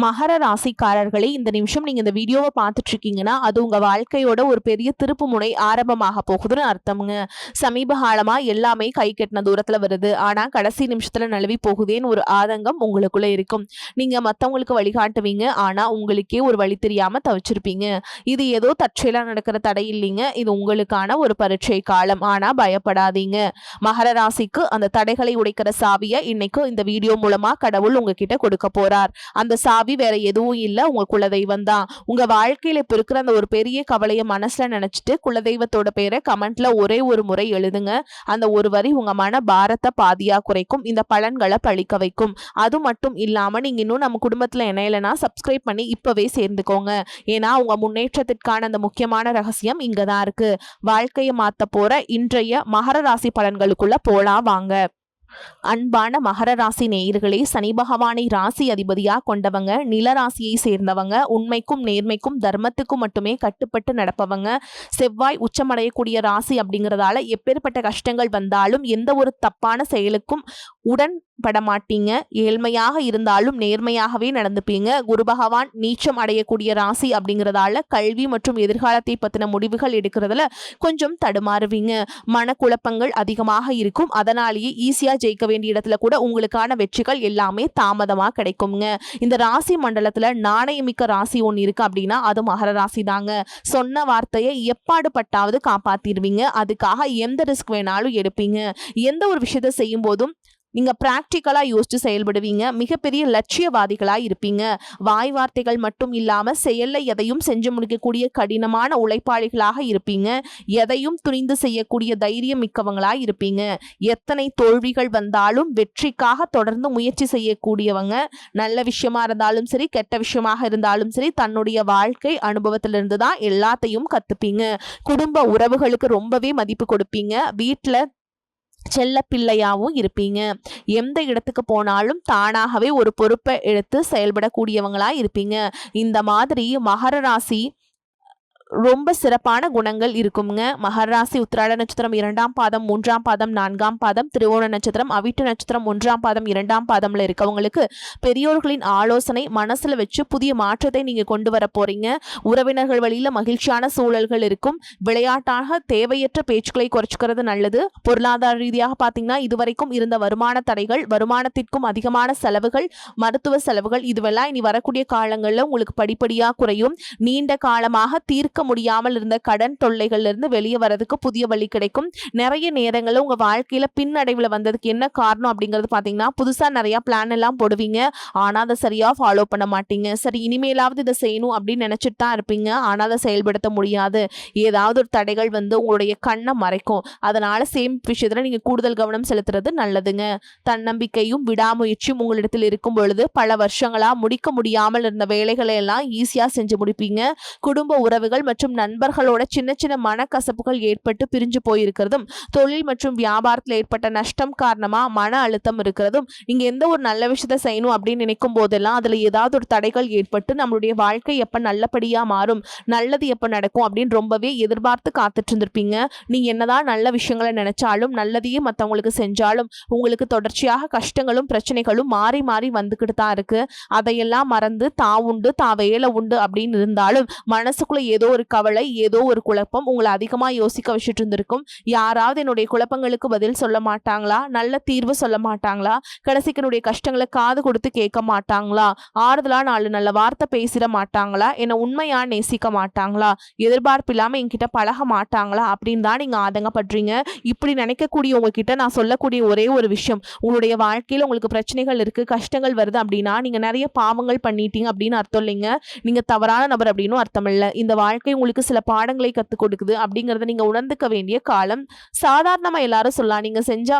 மகர ராசிக்காரர்களே, இந்த நிமிஷம் நீங்க இந்த வீடியோவை பார்த்துட்டு இருக்கீங்கன்னா அது உங்க வாழ்க்கையோட ஒரு பெரிய திருப்பு முனை ஆரம்பமாக போகுதுன்னு அர்த்தமுங்க. சமீப காலமா எல்லாமே கை கெட்டின தூரத்துல வருது, ஆனா கடைசி நிமிஷத்துல நழுவி போகுதேன்னு ஒரு ஆதங்கம் உங்களுக்குள்ள இருக்கும். நீங்க மத்தவங்களுக்கு வழிகாட்டுவீங்க, ஆனா உங்களுக்கே ஒரு வழி தெரியாம தவிச்சிருப்பீங்க. இது ஏதோ தற்செயலா நடக்கிற தடை இல்லைங்க, இது உங்களுக்கான ஒரு பரீட்சை காலம். ஆனா பயப்படாதீங்க. மகர ராசிக்கு அந்த தடைகளை உடைக்கிற சாவியை இன்னைக்கு இந்த வீடியோ மூலமா கடவுள் உங்ககிட்ட கொடுக்க போறார். அந்த சாவி வேற எதுவும் இல்ல, உங்க குலதெய்வம் தான். உங்க வாழ்க்கையில இப்ப இருக்கிற அந்த ஒரு பெரிய கவலையை மனசுல நினைச்சிட்டு குலதெய்வத்தோட பேரை கமெண்ட்ல ஒரே ஒரு முறை எழுதுங்க. அந்த ஒரு வரி உங்க மன பாரத்தை பாதியா குறைக்கும், இந்த பலன்களை பழிக்க வைக்கும். அது மட்டும் இல்லாம நீங்க இன்னும் நம்ம குடும்பத்துல இணையலனா சப்ஸ்கிரைப் பண்ணி இப்பவே சேர்ந்துக்கோங்க. ஏன்னா உங்க முன்னேற்றத்திற்கான அந்த முக்கியமான ரகசியம் இங்கதான் இருக்கு. வாழ்க்கையை மாத்த போற இன்றைய மகர ராசி பலன்களுக்குள்ள போலாம் வாங்க. அன்பான மகர ராசி நேயர்களே, சனி பகவானை ராசி அதிபதியா கொண்டவங்க, நில ராசியை சேர்ந்தவங்க, உண்மைக்கும் நேர்மைக்கும் தர்மத்துக்கும் மட்டுமே கட்டுப்பட்டு நடப்பவங்க. செவ்வாய் உச்சமடையக்கூடிய ராசி அப்படிங்கிறதால எப்பேற்பட்ட கஷ்டங்கள் வந்தாலும் எந்த ஒரு தப்பான செயலுக்கும் உடன்பட மாட்டீங்க. ஏழ்மையாக இருந்தாலும் நேர்மையாகவே நடந்துப்பீங்க. குரு பகவான் நீச்சம் அடையக்கூடிய ராசி அப்படிங்கிறதால கல்வி மற்றும் எதிர்காலத்தை பத்தின முடிவுகள் எடுக்கிறதுல கொஞ்சம் தடுமாறுவீங்க. மனக்குழப்பங்கள் அதிகமாக இருக்கும். அதனாலேயே ஈஸியா ஜெயிக்க வேண்டிய இடத்துல கூட உங்களுக்கான வெற்றிகள் எல்லாமே தாமதமா கிடைக்குங்க. இந்த ராசி மண்டலத்துல நாணயமிக்க ராசி ஒன்று இருக்கு அப்படின்னா அது மகர ராசி தாங்க. சொன்ன வார்த்தையை எப்பாடுபட்டாவது காப்பாத்திடுவீங்க. அதுக்காக எந்த ரிஸ்க் வேணாலும் எடுப்பீங்க. எந்த ஒரு விஷயத்தை செய்யும் போதும் நீங்க பிராக்டிக்கலா யோசிச்சு செயல்படுவீங்க. மிகப்பெரிய லட்சியவாதிகளா இருப்பீங்க. வாய் வார்த்தைகள் மட்டும் இல்லாம செயல்ல எதையும் செஞ்சு முடிக்கக்கூடிய கடினமான உழைப்பாளிகளாக இருப்பீங்க. எதையும் துணிந்து செய்யக்கூடிய தைரியம் மிக்கவங்களா இருப்பீங்க. எத்தனை தோல்விகள் வந்தாலும் வெற்றிக்காக தொடர்ந்து முயற்சி செய்யக்கூடியவங்க. நல்ல விஷயமா இருந்தாலும் சரி, கெட்ட விஷயமாக இருந்தாலும் சரி, தன்னுடைய வாழ்க்கை அனுபவத்திலிருந்து தான் எல்லாத்தையும் கத்துப்பீங்க. குடும்ப உறவுகளுக்கு ரொம்பவே மதிப்பு கொடுப்பீங்க. வீட்டுல செல்ல பிள்ளையாவும் இருப்பீங்க. எந்த இடத்துக்கு போனாலும் தானாகவே ஒரு பொறுப்பை எடுத்து செயல்படக்கூடியவங்களா இருப்பீங்க. இந்த மாதிரி மகர ராசி ரொம்ப சிறப்பான குணங்கள் இருக்குங்க. மகர ராசி உத்திராட நட்சத்திரம் 2ஆம் பாதம் 3ஆம் பாதம் 4ஆம் பாதம், திருவோண நட்சத்திரம் அவிட்ட நட்சத்திரம் 1ஆம் பாதம் 2ஆம் பாதம்ல இருக்கவங்களுக்கு பெரியோர்களின் ஆலோசனை மனசுல வச்சு புதிய மாற்றத்தை நீங்க கொண்டு வர போறீங்க. உறவினர்கள் வழியில மகிழ்ச்சியான சூழல்கள் இருக்கும். விளையாட்டாக தேவையற்ற பேச்சுக்களை குறைச்சிக்கிறது நல்லது. பொருளாதார ரீதியாக பாத்தீங்கன்னா இதுவரைக்கும் இருந்த வருமான தடைகள், வருமானத்திற்கும் அதிகமான செலவுகள், மருத்துவ செலவுகள் இதுவெல்லாம் இனி வரக்கூடிய காலங்கள்ல உங்களுக்கு படிப்படியா குறையும். நீண்ட காலமாக தீர்க்க முடியாமல் இருந்த கடன் தொல்லைகள்ல இருந்து வெளியே வரதுக்கு புதிய வழி கிடைக்கும். நிறைய நேரங்கள்ல உங்க வாழ்க்கையில பின்னடைவுல வந்ததுக்கு என்ன காரணம் அப்படிங்கிறது பாத்தீங்கன்னா புதுசா நிறைய பிளான் எல்லாம் போடுவீங்க, ஆனா அதை சரியா ஃபாலோ பண்ண மாட்டீங்க. சரி இனிமேலாவது இதை செய்யணும் அப்படின்னு நினைச்சிட்டு தான் இருப்பீங்க, ஆனா அதை செயல்படுத்த முடியாது. ஏதாவது ஒரு தடைகள் வந்து உங்களுடைய கண்ணை மறைக்கும். அதனால சேம் விஷயத்துல நீங்க கூடுதல் கவனம் செலுத்துறது நல்லதுங்க. தன்னம்பிக்கையும் விடாமுயற்சியும் உங்களிடத்தில் இருக்கும் பொழுது பல வருஷங்களா முடிக்க முடியாமல் இருந்த வேலைகளை எல்லாம் ஈஸியா செஞ்சு முடிப்பீங்க. குடும்ப உறவுகள் மற்றும் நண்பர்களோட சின்ன சின்ன மனக்கசப்புகள் ஏற்பட்டு பிரிஞ்சு போயிருக்கிறதும், தொழில் மற்றும் வியாபாரத்தில் ஏற்பட்ட நஷ்டம் காரணமா மன அழுத்தம் இருக்கிறதும், நீங்க எந்த ஒரு நல்ல விஷயத்தை செய்யணும் அப்படின்னு நினைக்கும் போதெல்லாம் அதுல ஏதாவது ஒரு தடைகள் ஏற்பட்டு நம்மளுடைய வாழ்க்கை எப்ப நல்லபடியா மாறும், நல்லது எப்ப நடக்கும் அப்படின்னு ரொம்பவே எதிர்பார்த்து காத்துட்டு இருந்திருப்பீங்க. நீங்க என்னதான் நல்ல விஷயங்களை நினைச்சாலும், நல்லதையே மற்றவங்களுக்கு செஞ்சாலும் உங்களுக்கு தொடர்ச்சியாக கஷ்டங்களும் பிரச்சனைகளும் மாறி மாறி வந்துகிட்டு தான் இருக்கு. அதையெல்லாம் மறந்து தான் உண்டு தான் வேலை உண்டு அப்படின்னு இருந்தாலும் மனசுக்குள்ள ஏதோ ஒரு கவலை, ஏதோ ஒரு குழப்பம் உங்களை அதிகமா யோசிக்க வச்சுட்டு இருந்திருக்கும். யாராவது என்னுடைய குழப்பங்களுக்கு பதில் சொல்ல மாட்டாங்களா, நல்ல தீர்வு சொல்ல மாட்டாங்களா, கடைசிக்கு என்னுடைய கஷ்டங்களை காது கொடுத்து கேட்க மாட்டாங்களா, ஆறுதலா 4 நல்ல வார்த்தை பேசிட மாட்டாங்களா, என்னை உண்மையா நேசிக்க மாட்டாங்களா, எதிர்பார்ப்பு இல்லாம என்கிட்ட பழக மாட்டாங்களா அப்படின்னு தான் நீங்க ஆதங்கப்படுறீங்க. இப்படி நினைக்கக்கூடிய உங்ககிட்ட நான் சொல்லக்கூடிய ஒரே ஒரு விஷயம், உங்களுடைய வாழ்க்கையில உங்களுக்கு பிரச்சனைகள் இருக்கு, கஷ்டங்கள் வருது அப்படின்னா நீங்க நிறைய பாவங்கள் பண்ணிட்டீங்க அப்படின்னு அர்த்தம் இல்லைங்க. நீங்க தவறான நபர் அப்படின்னு அர்த்தம் இல்லை. இந்த வாழ்க்கை உங்களுக்கு சில பாடங்களை கத்துக் கொடுக்குது அப்படிங்கறத நீங்க உணர்ந்துக்க வேண்டிய காலம். சாதாரணமா எல்லாரும் சொல்லலாம், நீங்க செஞ்சா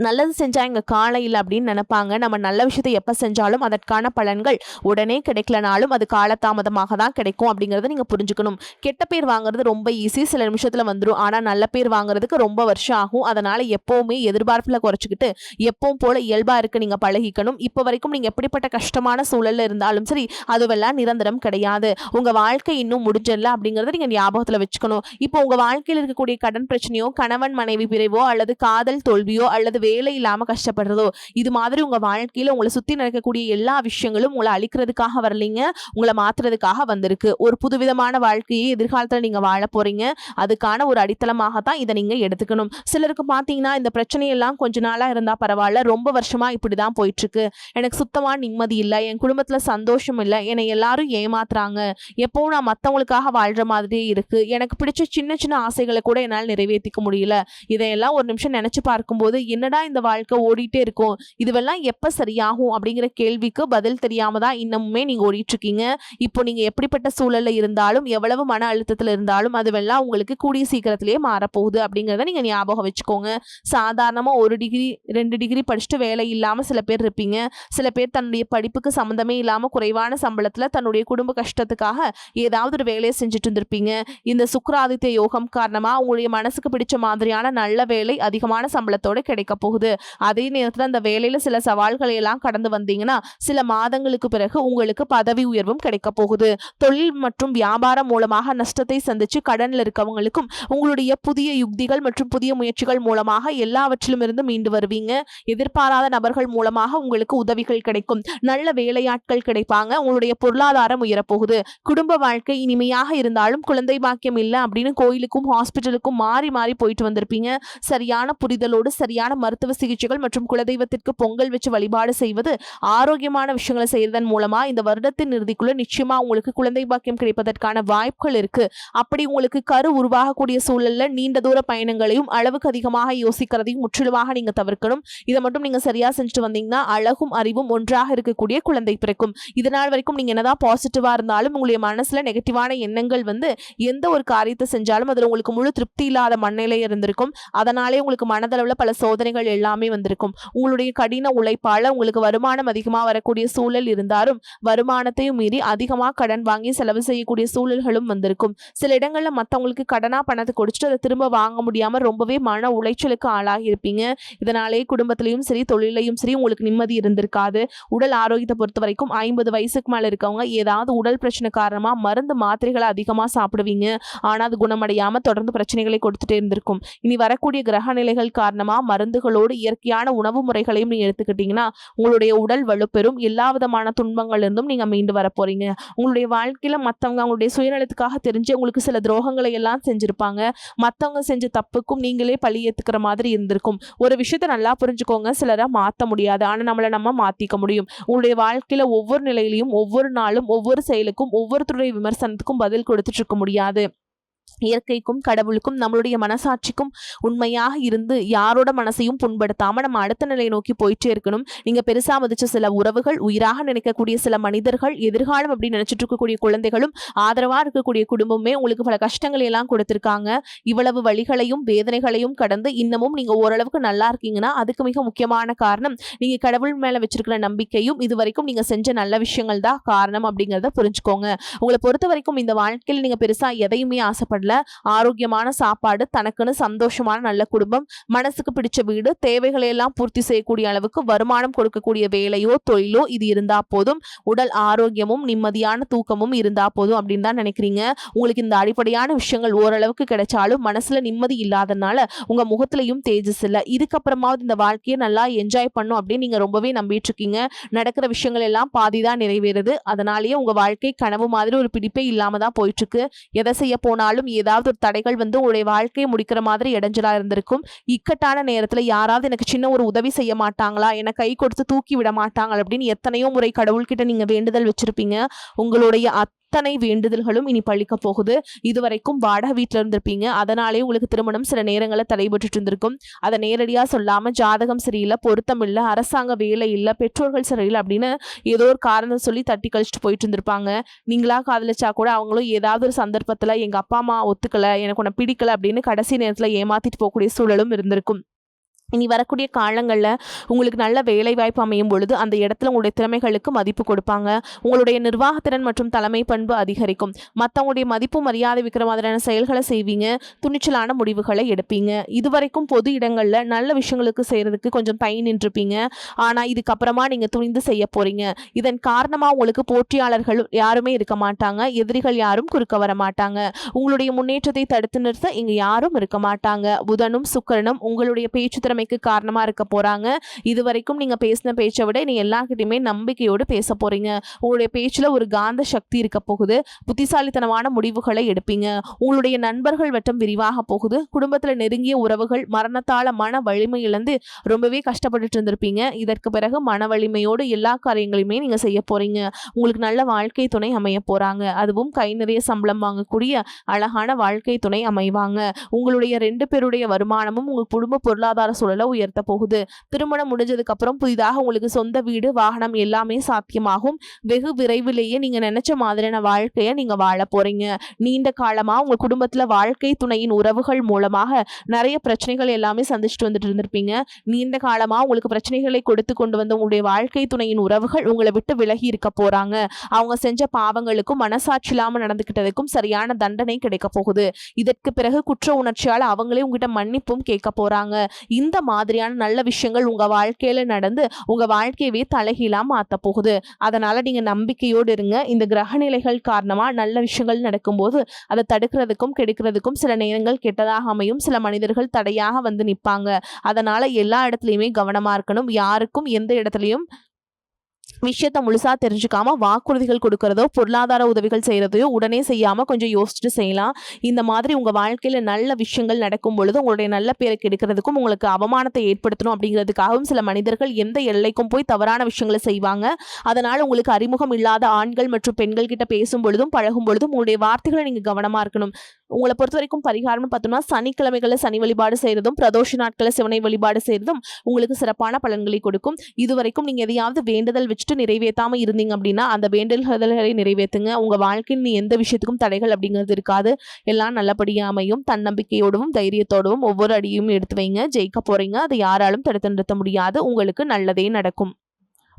நல்லது செஞ்சா எங்க காலையில் அப்படின்னு நினைப்பாங்க. நம்ம நல்ல விஷயத்தை எப்ப செஞ்சாலும் அதற்கான பலன்கள் உடனே கிடைக்கலனாலும் அது காலதாமதமாக தான் கிடைக்கும் அப்படிங்கறத நீங்க புரிஞ்சுக்கணும். கெட்ட பேர் வாங்குறது ரொம்ப ஈஸி, சில நிமிஷத்துல வந்துடும். ஆனா நல்ல பேர் வாங்குறதுக்கு ரொம்ப வருஷம் ஆகும். அதனால எப்பவுமே எதிர்பார்ப்புல குறைச்சிக்கிட்டு எப்பவும் போல இயல்பா இருக்கு நீங்க பழகிக்கணும். இப்ப வரைக்கும் நீங்க எப்படிப்பட்ட கஷ்டமான சூழல்ல இருந்தாலும் சரி, அதுவெல்லாம் நிரந்தரம் கிடையாது. உங்க வாழ்க்கை இன்னும் முடிஞ்சல அப்படிங்கறத நீங்க ஞாபகத்துல வச்சுக்கணும். இப்போ உங்க வாழ்க்கையில் இருக்கக்கூடிய கடன் பிரச்சனையோ, கணவன் மனைவி பிரிவோ, அல்லது காதல் தோல்வியோ, அல்லது அல்லது வேலை இல்லாம கஷ்டப்படுறதோ, இது மாதிரி உங்க வாழ்க்கையில உங்களை சுத்தி நடக்கக்கூடிய எல்லா விஷயங்களும் உங்களை அழிக்கிறதுக்காக வரலைங்க, உங்களை மாத்துறதுக்காக வந்திருக்கு. ஒரு புதுவிதமான வாழ்க்கையை எதிர்காலத்துல நீங்க வாழ போறீங்க. அதுக்கான ஒரு அடித்தளமாக தான் இதை நீங்க எடுத்துக்கணும். சிலருக்கு பாத்தீங்கன்னா இந்த பிரச்சனையெல்லாம் கொஞ்ச நாளா இருந்தா பரவாயில்ல, ரொம்ப வருஷமா இப்படிதான் போயிட்டு இருக்கு, எனக்கு சுத்தமா நிம்மதி இல்லை, என் குடும்பத்துல சந்தோஷம் இல்லை, என்னை எல்லாரும் ஏமாத்துறாங்க, எப்பவும் நான் மத்தவங்களுக்காக வாழ்ற மாதிரியே இருக்கு, எனக்கு பிடிச்ச சின்ன சின்ன ஆசைகளை கூட என்னால் நிறைவேற்றிக்க முடியல, இதையெல்லாம் ஒரு நிமிஷம் நினைச்சு பார்க்கும்போது என்னடா இந்த வாழ்க்கை ஓடிட்டே இருக்கும், இதுவெல்லாம் எப்ப சரியாகும் அப்படிங்கிற கேள்விக்கு பதில் தெரியாம தான் இன்னமுமே நீங்க ஓடிட்டு இருக்கீங்க. இப்போ நீங்க எப்படிப்பட்ட சூழல்ல இருந்தாலும், எவ்வளவு மன அழுத்தத்துல இருந்தாலும் அதுவெல்லாம் உங்களுக்கு கூடிய சீக்கிரத்திலேயே மாறப்போகுது அப்படிங்கிறத நீங்க ஞாபகம் வச்சுக்கோங்க. சாதாரணமா 1 டிகிரி 2 டிகிரி படிச்சுட்டு வேலை இல்லாம சில பேர் இருப்பீங்க. சில பேர் தன்னுடைய படிப்புக்கு சம்மந்தமே இல்லாம குறைவான சம்பளத்துல தன்னுடைய குடும்ப கஷ்டத்துக்காக ஏதாவது ஒரு வேலையை செஞ்சுட்டு இருந்திருப்பீங்க. இந்த சுக்கிராதித்ய யோகம் காரணமா உங்களுடைய மனசுக்கு பிடிச்ச மாதிரியான நல்ல வேலை அதிகமான சம்பளத்தோட கிடைக்க போகுது. அதே நேரத்துல அந்த வேலையில சில சவால்களை எல்லாம் கடந்து வந்தீங்கன்னா சில மாதங்களுக்கு பிறகு உங்களுக்கு பதவி உயர்வும் கிடைக்க போகுது. தொழில் மற்றும் வியாபாரம் மூலமாக நஷ்டத்தை சந்திச்சு கடன்ல இருக்கவங்களுக்கும் உங்களுடைய புதிய யுக்திகள் மற்றும் புதிய முயற்சிகள் மூலமாக எல்லாவற்றிலும் இருந்து மீண்டு வருவீங்க. எதிர்பாராத நபர்கள் மூலமாக உங்களுக்கு உதவிகள் கிடைக்கும். நல்ல வேலையாட்கள் கிடைப்பாங்க. உங்களுடைய பொருளாதாரம் உயரப்போகுது. குடும்ப வாழ்க்கை இனிமையாக இருந்தாலும் குழந்தை பாக்கியம் இல்லை அப்படின்னு கோயிலுக்கும் ஹாஸ்பிட்டலுக்கும் மாறி மாறி போயிட்டு வந்திருப்பீங்க. சரியான புரிதலோடு சரியான மருத்துவ சிகிச்சைகள் மற்றும் குலதெய்வத்திற்கு பொங்கல் வச்சு வழிபாடு செய்வது, ஆரோக்கியமான விஷயங்களை செய்யறதன் மூலமா இந்த வருடத்தின் இறுதிக்குள்ள நிச்சயமா உங்களுக்கு குழந்தை பாக்கியம் கிடைப்பதற்கான வாய்ப்புகள் இருக்கு. அப்படி உங்களுக்கு கரு உருவாகக்கூடிய சூழல்ல நீண்ட தூர பயணங்களையும் அளவுக்கு அதிகமாக யோசிக்கிறதையும் முற்றிலுமாக நீங்க தவிர்க்கணும். இதை மட்டும் நீங்க சரியா செஞ்சுட்டு வந்தீங்கன்னா அழகும் அறிவும் ஒன்றாக இருக்கக்கூடிய குழந்தை பிறக்கும். இதனால் வரைக்கும் நீங்க என்னதான் பாசிட்டிவா இருந்தாலும் உங்களுடைய மனசுல நெகட்டிவான எண்ணங்கள் எந்த ஒரு காரியத்தை செஞ்சாலும் அதுல உங்களுக்கு முழு திருப்தி இல்லாத மண்ணிலே இருந்திருக்கும். அதனாலே உங்களுக்கு மனதளவுல பல சோதனைகள் எல்லாமே வந்திருக்கும். உங்களுடைய கடின உழைப்பால உங்களுக்கு வருமானம் அதிகமா வரக்கூடிய சூழல் இருந்தாலும் வருமானத்தையும் மீறி அதிகமா கடன் வாங்கி செலவு செய்யக்கூடிய சூழல்களும் வந்திருக்கும். சில இடங்கள்ல மத்தவங்களுக்கு கடனா பணத்தை கொடுத்துட்டு அதை திரும்ப வாங்க முடியாம ரொம்பவே மன உளைச்சலுக்கு ஆளாகி இருப்பீங்க. இதனாலே குடும்பத்திலையும் சரி தொழிலையும் சரி உங்களுக்கு நிம்மதி இருந்திருக்காது. உடல் ஆரோக்கியத்தை பொறுத்த வரைக்கும் 50 வயசுக்கு மேல இருக்கவங்க ஏதாவது உடல் பிரச்சனை காரணமா மருந்து மாத்திரைகளை அதிகமா சாப்பிடுவீங்க. ஆனா அது குணமடையாம தொடர்ந்து பிரச்சனைகளை கொடுத்துட்டே இருந்திருக்கும். இனி வரக்கூடிய கிரக நிலைகள் காரணமா மருந்துகளோடு இயற்கையான உணவு முறைகளையும் நீங்க எடுத்துக்கிட்டீங்கன்னா உங்களுடைய உடல் வலுப்பெறும். எல்லா விதமான துன்பங்கள் இருந்தும் நீங்க மீண்டு வர போறீங்க. உங்களுடைய வாழ்க்கையில மத்தவங்க அவங்களுடைய சுயநலத்துக்காக தெரிஞ்சு உங்களுக்கு சில துரோகங்களை எல்லாம் செஞ்சிருப்பாங்க. மத்தவங்க செஞ்ச தப்புக்கும் நீங்களே பழி ஏத்துக்கிற மாதிரி இருந்திருக்கும். ஒரு விஷயத்த நல்லா புரிஞ்சுக்கோங்க, சிலரை மாத்த முடியாது, ஆனா நம்மளை நம்ம மாத்திக்க முடியும். உங்களுடைய வாழ்க்கையில ஒவ்வொரு நிலையிலையும் ஒவ்வொரு நாளும் ஒவ்வொரு செயலுக்கும் ஒவ்வொருத்தருடைய விமர்சனத்துக்கும் பதில் கொடுத்துட்டு இருக்க முடியாது. இயற்கைக்கும் கடவுளுக்கும் நம்மளுடைய மனசாட்சிக்கும் உண்மையாக இருந்து யாரோட மனசையும் புண்படுத்தாம நம்ம அடுத்த நிலையை நோக்கி போயிட்டே இருக்கணும். நீங்க பெருசா மதிச்ச சில உறவுகள், உயிராக நினைக்கக்கூடிய சில மனிதர்கள், எதிர்காலம் அப்படின்னு நினைச்சிட்டு இருக்கக்கூடிய குழந்தைகளும், ஆதரவா இருக்கக்கூடிய குடும்பமே உங்களுக்கு பல கஷ்டங்களை எல்லாம் கொடுத்திருக்காங்க. இவ்வளவு வழிகளையும் வேதனைகளையும் கடந்து இன்னமும் நீங்க ஓரளவுக்கு நல்லா இருக்கீங்கன்னா அதுக்கு மிக முக்கியமான காரணம் நீங்க கடவுள் மேல வச்சிருக்கிற நம்பிக்கையும் இதுவரைக்கும் நீங்க செஞ்ச நல்ல விஷயங்கள் தான் காரணம் அப்படிங்கிறத புரிஞ்சுக்கோங்க. உங்களை பொறுத்த வரைக்கும் இந்த வாழ்க்கையில் நீங்க பெருசா எதையுமே ஆசைப்படல. ஆரோக்கியமான சாப்பாடு, தனக்குன்னு சந்தோஷமான நல்ல குடும்பம், மனசுக்கு பிடிச்ச வீடு, தேவைகளை எல்லாம் பூர்த்தி செய்யக்கூடிய அளவுக்கு வருமானம் கொடுக்கக்கூடிய வேலையோ தொழிலோ இது இருந்தா போதும். உடல் ஆரோக்கியமும் நிம்மதியான தூக்கமும் இருந்தா போதும் அப்படின்னு தான் நினைக்கிறீங்க. உங்களுக்கு இந்த அடிப்படையான விஷயங்கள் ஓரளவுக்கு கிடைச்சாலும் மனசுல நிம்மதி இல்லாதனால உங்க முகத்திலையும் தேஜஸ் இல்லை. இதுக்கப்புறமாவது இந்த வாழ்க்கையை நல்லா என்ஜாய் பண்ணும் அப்படின்னு நீங்க ரொம்பவே நம்பிட்டு இருக்கீங்க. நடக்கிற விஷயங்கள் எல்லாம் பாதிதான் நிறைவேறுது. அதனாலேயே உங்க வாழ்க்கை கனவு மாதிரி ஒரு பிடிப்பே இல்லாம தான் போயிட்டு இருக்கு. எதை செய்ய போனாலும் ஏதாவது ஒரு தடைகள் உங்களுடைய வாழ்க்கையை முடிக்கிற மாதிரி இடைஞ்சலா இருந்திருக்கும். இக்கட்டான நேரத்துல யாராவது எனக்கு சின்ன ஒரு உதவி செய்ய மாட்டாங்களா, என்னை கை கொடுத்து தூக்கி விட மாட்டாங்களா அப்படின்னு எத்தனையோ முறை கடவுள்கிட்ட நீங்க வேண்டுதல் வச்சிருப்பீங்க. உங்களுடைய அத்தனை வேண்டுதல்களும் இனி பழிக்க போகுது. இதுவரைக்கும் வாடகை வீட்டில் இருந்திருப்பீங்க. அதனாலே உங்களுக்கு திருமணம் சில நேரங்களில் தடைபட்டு இருந்திருக்கும். அதை நேரடியாக சொல்லாம ஜாதகம் சரியில்லை, பொருத்தம் இல்லை, அரசாங்க வேலை இல்லை, பெற்றோர்கள் சரியில்லை அப்படின்னு ஏதோ ஒரு காரணம் சொல்லி தட்டி கழிச்சுட்டு போயிட்டு இருந்திருப்பாங்க. நீங்களா காதலிச்சா கூட அவங்களும் ஏதாவது ஒரு சந்தர்ப்பத்துல எங்க அப்பா அம்மா ஒத்துக்கல, எனக்கு உன்னை பிடிக்கல அப்படின்னு கடைசி நேரத்துல ஏமாத்திட்டு போகக்கூடிய சூழலும் இருந்திருக்கும். இனி வரக்கூடிய காலங்களில் உங்களுக்கு நல்ல வேலை வாய்ப்பு அமையும் பொழுது அந்த இடத்துல உங்களுடைய திறமைகளுக்கு மதிப்பு கொடுப்பாங்க. உங்களுடைய நிர்வாகத்திறன் மற்றும் தலைமை பண்பு அதிகரிக்கும். மற்றவங்களுடைய மதிப்பு மரியாதை வைக்கிற மாதிரியான செயல்களை செய்வீங்க. துணிச்சலான முடிவுகளை எடுப்பீங்க. இதுவரைக்கும் பொது இடங்களில் நல்ல விஷயங்களுக்கு செய்கிறதுக்கு கொஞ்சம் தயங்கி நின்றுப்பீங்க. ஆனால் இதுக்கப்புறமா நீங்கள் துணிந்து செய்ய போகிறீங்க. இதன் காரணமாக உங்களுக்கு போட்டியாளர்கள் யாருமே இருக்க மாட்டாங்க. எதிரிகள் யாரும் குறுக்க வர மாட்டாங்க. உங்களுடைய முன்னேற்றத்தை தடுத்து நிறுத்த இங்கே யாரும் இருக்க மாட்டாங்க. புதனும் சுக்கிரனும் உங்களுடைய பேச்சு திறமை அமைக்க காரணமா இருக்க போறாங்க. இதுவரைக்கும் நீங்க பேசின பேச்சை விட நீ எல்லார்கிட்டயுமே நம்பிக்கையோடு பேச போறீங்க. உங்களுடைய பேச்சுல ஒரு காந்த சக்தி இருக்க போகுது. புத்திசாலித்தனமான முடிவுகளை எடுப்பீங்க. உங்களுடைய நண்பர்கள் வட்டம் விரிவாக போகுது. குடும்பத்துல நெருங்கிய உறவுகள் மரணத்தால மன வலிமை இழந்து ரொம்பவே கஷ்டப்பட்டுட்டு இருந்திருப்பீங்க. இதற்கு பிறகு மன வலிமையோடு எல்லா காரியங்களையுமே நீங்க செய்ய போறீங்க. உங்களுக்கு நல்ல வாழ்க்கை துணை அமைய போறாங்க. அதுவும் கை நிறைய சம்பளம் வாங்கக்கூடிய அழகான வாழ்க்கை துணை அமைவாங்க. உங்களுடைய 2 பேருடைய வருமானமும் உங்க குடும்ப பொருளாதார சூழலை உயர்த்த போகுது. திருமணம் முடிஞ்சதுக்கு அப்புறம் புதிதாக உங்களுக்கு சொந்த வீடு, வாகனம் எல்லாமே சாத்தியமாகும். வெகு விரைவிலேயே நீங்க நினைச்ச மாதிரியான வாழ்க்கையை நீங்க வாழ போறீங்க. நீண்ட காலமா உங்க குடும்பத்துல வாழ்க்கை துணையின் உறவுகள் மூலமாக நிறைய பிரச்சனைகள் எல்லாமே சந்திச்சுட்டு வந்துட்டு இருந்திருப்பீங்க. நீண்ட காலமா உங்களுக்கு பிரச்சனைகளை கொடுத்து கொண்டு வந்த உங்களுடைய வாழ்க்கை துணையின் உறவுகள் உங்களை விட்டு விலகி இருக்க போறாங்க. அவங்க செஞ்ச பாவங்களுக்கும் மனசாட்சி இல்லாம நடந்துகிட்டதுக்கும் சரியான தண்டனை கிடைக்க போகுது. இதற்கு பிறகு குற்ற உணர்ச்சியால அவங்களே உங்ககிட்ட மன்னிப்பும் கேட்க போறாங்க. இந்த மாதிரியான நல்ல விஷயங்கள் உங்க வாழ்க்கையில நடந்து உங்க வாழ்க்கையவே தலைகீழா மாத்த போகுது. அதனால நீங்க நம்பிக்கையோடு இருங்க. இந்த கிரக நிலைகள் காரணமா நல்ல விஷயங்கள் நடக்கும்போது அதை தடுக்கிறதுக்கும் கெடுக்கிறதுக்கும் சில நேரங்கள் கெட்டதாக அமையும். சில மனிதர்கள் தடையாக வந்து நிற்பாங்க. அதனால எல்லா இடத்துலையுமே கவனமா இருக்கணும். யாருக்கும் எந்த இடத்துலையும் விஷயத்த முழுசா தெரிஞ்சுக்காம வாக்குறுதிகள் கொடுக்கறதோ பொருளாதார உதவிகள் செய்யறதையோ உடனே செய்யாம கொஞ்சம் யோசிச்சுட்டு செய்யலாம். இந்த மாதிரி உங்க வாழ்க்கையில நல்ல விஷயங்கள் நடக்கும் பொழுது உங்களுடைய நல்ல பேரை கெடுக்கிறதுக்கும் உங்களுக்கு அவமானத்தை ஏற்படுத்தணும் அப்படிங்கிறதுக்காகவும் சில மனிதர்கள் எந்த எல்லைக்கும் போய் தவறான விஷயங்களை செய்வாங்க. அதனால உங்களுக்கு அறிமுகம் இல்லாத ஆண்கள் மற்றும் பெண்கள் கிட்ட பேசும் பொழுதும் பழகும் பொழுதும் உங்களுடைய வார்த்தைகளை நீங்க கவனமா இருக்கணும். உங்களை பொறுத்த வரைக்கும் பரிகாரம்னு பார்த்தோம்னா சனிக்கிழமைகளை சனி வழிபாடு செய்யறதும் பிரதோஷ நாட்களை சிவனை வழிபாடு செய்யறதும் உங்களுக்கு சிறப்பான பலன்களை கொடுக்கும். இதுவரைக்கும் நீங்க எதையாவது வேண்டுதல் வச்சுட்டு நிறைவேற்றாம இருந்தீங்க அப்படின்னா அந்த வேண்டுதல்களை நிறைவேற்றுங்க. உங்க வாழ்க்கையில் நீ எந்த விஷயத்துக்கும் தடைகள் அப்படிங்கிறது இருக்காது. எல்லாம் நல்லபடியா அமையும். தன்னம்பிக்கையோடவும் தைரியத்தோடவும் ஒவ்வொரு அடியும் எடுத்து வைங்க. ஜெயிக்க போறீங்க. அதை யாராலும் தடுத்து நிறுத்த முடியாது. உங்களுக்கு நல்லதே நடக்கும்.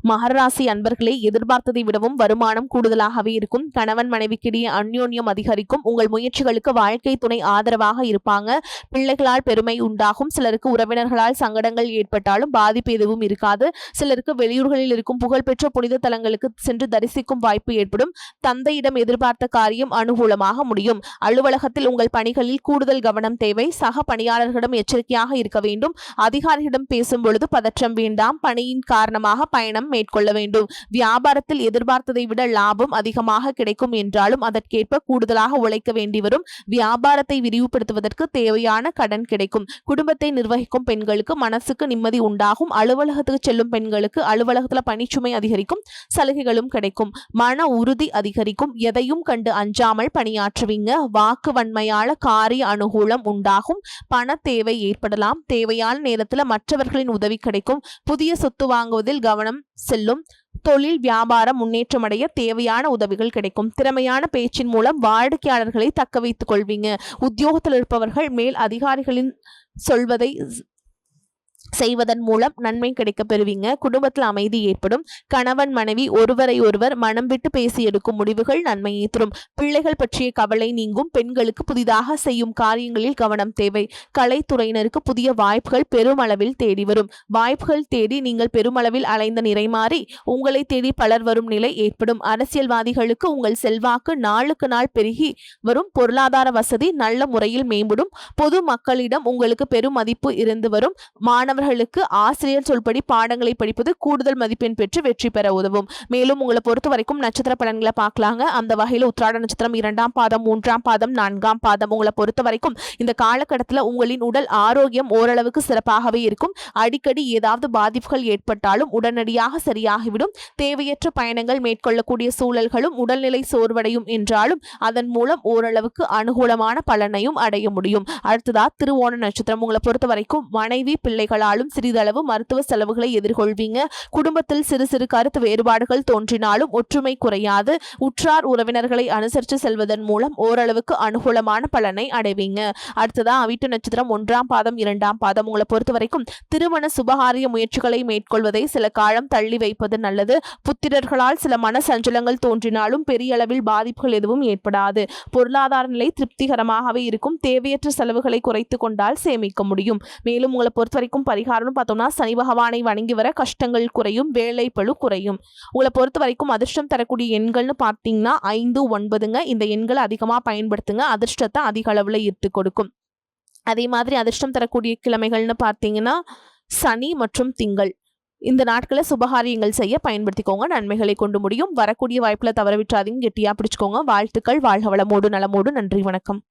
மகர ராசி அன்பர்களே, எதிர்பார்த்ததை விடவும் வருமானம் கூடுதலாகவே இருக்கும். கணவன் மனைவிக்கிடையே அந்யோன்யம் அதிகரிக்கும். உங்கள் முயற்சிகளுக்கு வாழ்க்கை துணை ஆதரவாக இருப்பாங்க. பிள்ளைகளால் பெருமை உண்டாகும். சிலருக்கு உறவினர்களால் சங்கடங்கள் ஏற்பட்டாலும் பாதிப்பு எதுவும் இருக்காது. சிலருக்கு வெளியூர்களில் இருக்கும் புகழ்பெற்ற புனித தலங்களுக்கு சென்று தரிசிக்கும் வாய்ப்பு ஏற்படும். தந்தையிடம் எதிர்பார்த்த காரியம் அனுகூலமாக முடியும். அலுவலகத்தில் உங்கள் பணிகளில் கூடுதல் கவனம் தேவை. சக பணியாளர்களிடம் எச்சரிக்கையாக இருக்க வேண்டும். அதிகாரிகளிடம் பேசும் பொழுது பதற்றம் வேண்டாம். பணியின் காரணமாக பயணம் மேற்கொள்ள வேண்டும். வியாபாரத்தில் எதிர்பார்த்ததை விட லாபம் அதிகமாக கிடைக்கும் என்றாலும் அதற்கேற்ப கூடுதலாக உழைக்க வேண்டி வரும். வியாபாரத்தை விரிவுபடுத்துவதற்கு தேவையான கடன் கிடைக்கும். குடும்பத்தை நிர்வகிக்கும் பெண்களுக்கு மனசுக்கு நிம்மதி உண்டாகும். அலுவலகத்துக்கு செல்லும் பெண்களுக்கு அலுவலகத்துல பணிச்சுமை அதிகரிக்கும். சலுகைகளும் கிடைக்கும். மன உறுதி அதிகரிக்கும். எதையும் கண்டு அஞ்சாமல் பணியாற்றுவீங்க. வாக்கு வன்மையால காரிய அனுகூலம் உண்டாகும். பண தேவை ஏற்படலாம். தேவையான நேரத்தில் மற்றவர்களின் உதவி கிடைக்கும். புதிய சொத்து வாங்குவதில் கவனம் செல்லும். தொழில் வியாபாரம் முன்னேற்றமடைய தேவையான உதவிகள் கிடைக்கும். திறமையான பேச்சின் மூலம் வாடிக்கையாளர்களை தக்க வைத்துக் கொள்வீங்க. உத்தியோகத்தில் இருப்பவர்கள் மேல் அதிகாரிகளின் சொல்வதை செய்வதன் மூலம் நன்மை கிடைக்க பெறுவீங்க. குடும்பத்தில் அமைதி ஏற்படும். கணவன் மனைவி ஒருவரை ஒருவர் மனம் விட்டு பேசி எடுக்கும் முடிவுகள் நன்மையை தரும். பிள்ளைகள் பற்றிய கவலை நீங்கும். பெண்களுக்கு புதிதாக செய்யும் காரியங்களில் கவனம் தேவை. கலைத்துறையினருக்கு புதிய வாய்ப்புகள் பெருமளவில் தேடி வரும். வாய்ப்புகள் தேடி நீங்கள் பெருமளவில் அலைந்த நிறை மாறி உங்களை தேடி பலர் வரும் நிலை ஏற்படும். அரசியல்வாதிகளுக்கு உங்கள் செல்வாக்கு நாளுக்கு நாள் பெருகி வரும். பொருளாதார வசதி நல்ல முறையில் மேம்படும். பொது மக்களிடம் உங்களுக்கு பெரும் மதிப்பு இருந்து வரும். மாணவர்களுக்கு ஆசிரியர் சொல்படி பாடங்களை படிப்பது கூடுதல் மதிப்பெண் பெற்று வெற்றி பெற உதவும். மேலும் உங்களை பொறுத்த வரைக்கும் நட்சத்திர பலன்களை பார்க்கலாங்க. அந்த வகையில் உத்திராட நட்சத்திரம் 2ஆம் பாதம், 3ஆம் பாதம், 4ஆம் பாதம் உங்களை பொறுத்த வரைக்கும் இந்த காலகட்டத்தில் உங்களின் உடல் ஆரோக்கியம் ஓரளவுக்கு சிறப்பாகவே இருக்கும். அடிக்கடி ஏதாவது பாதிப்புகள் ஏற்பட்டாலும் உடனடியாக சரியாகிவிடும். தேவையற்ற பயணங்கள் மேற்கொள்ளக்கூடிய சூழல்களும் உடல்நிலை சோர்வடையும் என்றாலும் அதன் மூலம் ஓரளவுக்கு அனுகூலமான பலனையும் அடைய முடியும். அடுத்ததா திருவோண நட்சத்திரம் உங்களை பொறுத்த வரைக்கும் மனைவி பிள்ளைகளாலும் சிறிதளவு மருத்துவ செலவுகளை எதிர்கொள்வீங்க. குடும்பத்தில் சிறு சிறு கருத்து வேறுபாடுகள் தோன்றினாலும் ஒற்றுமை குறையாது. உற்றார் உறவினர்களை அனுசரித்து செல்வதன் மூலம் ஓரளவுக்கு அனுகூலமான பலனை அடைவீங்க. அடுத்ததா அவிட்ட நட்சத்திரம் 1ஆம் பாதம், 2ஆம் பாதம் உங்களை பொறுத்த வரைக்கும் திருமண சுபகாரிய முயற்சிகளை மேற்கொள்வதை சில காலம் தள்ளி வைப்பது நல்லது. புத்திரர்களால் சில மன சஞ்சலங்கள் தோன்றினாலும் பெரிய அளவில் பாதிப்புகள் எதுவும் ஏற்படாது. பொருளாதார நிலை திருப்திகரமாகவே இருக்கும். தேவையற்ற செலவுகளை குறைத்து கொண்டால் சேமிக்க முடியும். மேலும் உங்களை பொறுத்த வரைக்கும் பரிகாரம்னு பார்த்தோம்னா சனி பகவானை வணங்கி வர கஷ்டங்கள் குறையும். வேலை பளு குறையும். உங்களை பொறுத்த வரைக்கும் அதிர்ஷ்டம் தரக்கூடிய எண்கள்னு பார்த்தீங்கன்னா 5, 9ங்க. இந்த எண்களை அதிகமாக பயன்படுத்துங்க. அதிர்ஷ்டத்தை அதிக அளவில் ஈர்த்து கொடுக்கும். அதே மாதிரி அதிர்ஷ்டம் தரக்கூடிய கிழமைகள்னு பார்த்தீங்கன்னா சனி மற்றும் திங்கள் இந்த நாட்களை சுபகாரியங்கள் செய்ய பயன்படுத்திக்கோங்க. நன்மைகளை கொண்டு முடியும். வரக்கூடிய வாய்ப்புல தவற விட்டுறாதீங்க. கெட்டியா பிடிச்சுக்கோங்க. வாழ்த்துக்கள். வாழ்க வளமோடு நலமோடு. நன்றி, வணக்கம்.